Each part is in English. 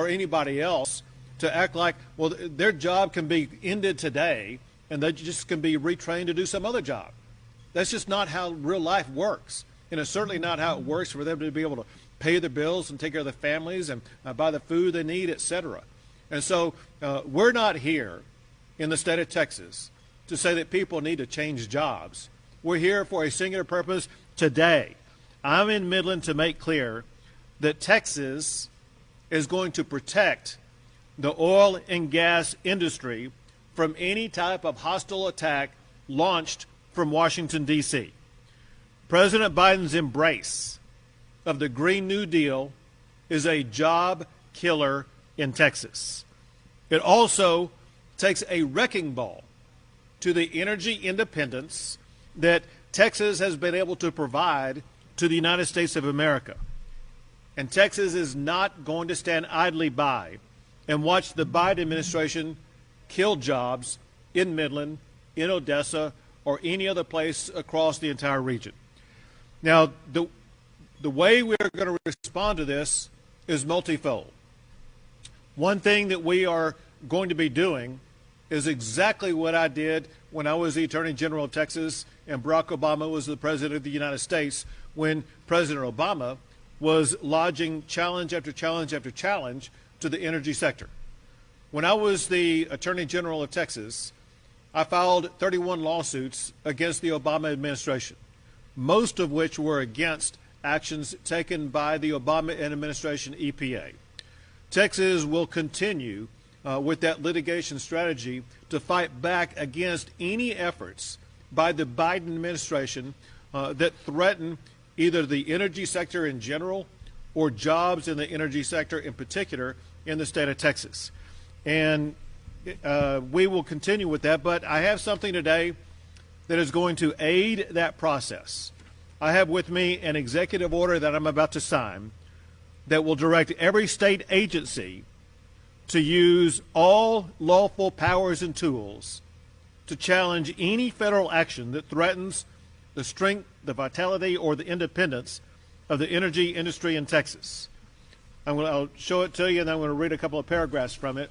anybody else to act like, well, their job can be ended today and they just can be retrained to do some other job. That's just not how real life works. And it's certainly not how it works for them to be able to pay their bills and take care of their families and buy the food they need, etc. And so we're not here in the state of Texas to say that people need to change jobs. We're here for a singular purpose today. I'm in Midland to make clear that Texas is going to protect the oil and gas industry from any type of hostile attack launched from Washington, D.C. President Biden's embrace of the Green New Deal is a job killer in Texas. It also takes a wrecking ball to the energy independence that Texas has been able to provide to the United States of America. And Texas is not going to stand idly by and watch the Biden administration kill jobs in Midland, in Odessa, or any other place across the entire region. Now, the way we're going to respond to this is multifold. One thing that we are going to be doing is exactly what I did when I was the Attorney General of Texas and Barack Obama was the President of the United States, when President Obama was lodging challenge after challenge after challenge to the energy sector. When I was the Attorney General of Texas, I filed 31 lawsuits against the Obama administration, most of which were against actions taken by the Obama administration EPA. Texas will continue with that litigation strategy to fight back against any efforts by the Biden administration that threaten either the energy sector in general or jobs in the energy sector in particular in the state of Texas. And we will continue with that, but I have something today that is going to aid that process. I have with me an executive order that I'm about to sign that will direct every state agency to use all lawful powers and tools to challenge any federal action that threatens the strength, the vitality, or the independence of the energy industry in Texas. I'll show it to you, and then I'm going to read a couple of paragraphs from it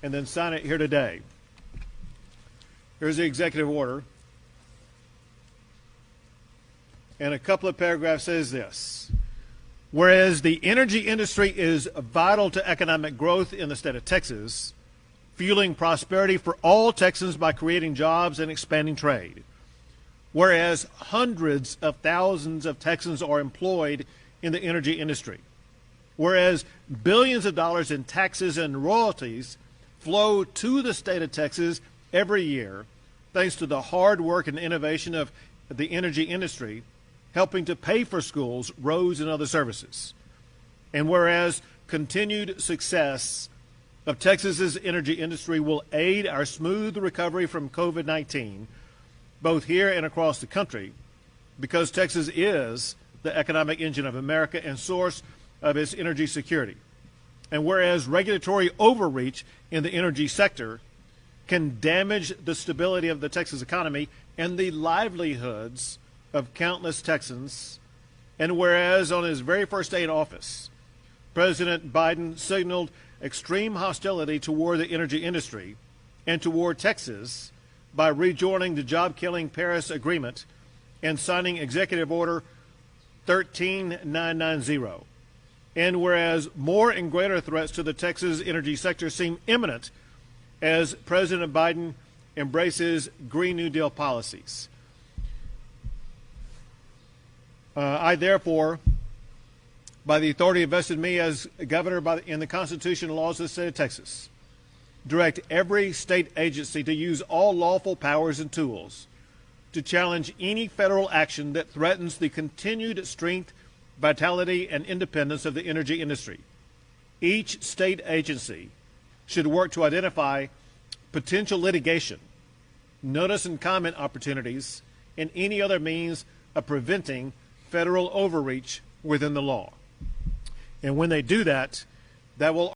and then sign it here today. Here's the executive order. And a couple of paragraphs says this: whereas the energy industry is vital to economic growth in the state of Texas, fueling prosperity for all Texans by creating jobs and expanding trade. Whereas hundreds of thousands of Texans are employed in the energy industry. Whereas billions of dollars in taxes and royalties flow to the state of Texas every year, thanks to the hard work and innovation of the energy industry, helping to pay for schools, roads, and other services. And whereas continued success of Texas's energy industry will aid our smooth recovery from COVID-19, both here and across the country, because Texas is the economic engine of America and source of its energy security. And whereas regulatory overreach in the energy sector can damage the stability of the Texas economy and the livelihoods of countless Texans, and whereas on his very first day in office, President Biden signaled extreme hostility toward the energy industry and toward Texas by rejoining the job-killing Paris Agreement and signing Executive Order 13990. And whereas more and greater threats to the Texas energy sector seem imminent as President Biden embraces Green New Deal policies. I therefore, by the authority invested in me as governor in the Constitution and laws of the state of Texas, direct every state agency to use all lawful powers and tools to challenge any federal action that threatens the continued strength, vitality, and independence of the energy industry. Each state agency should work to identify potential litigation, notice and comment opportunities, and any other means of preventing federal overreach within the law. And when they do that, that will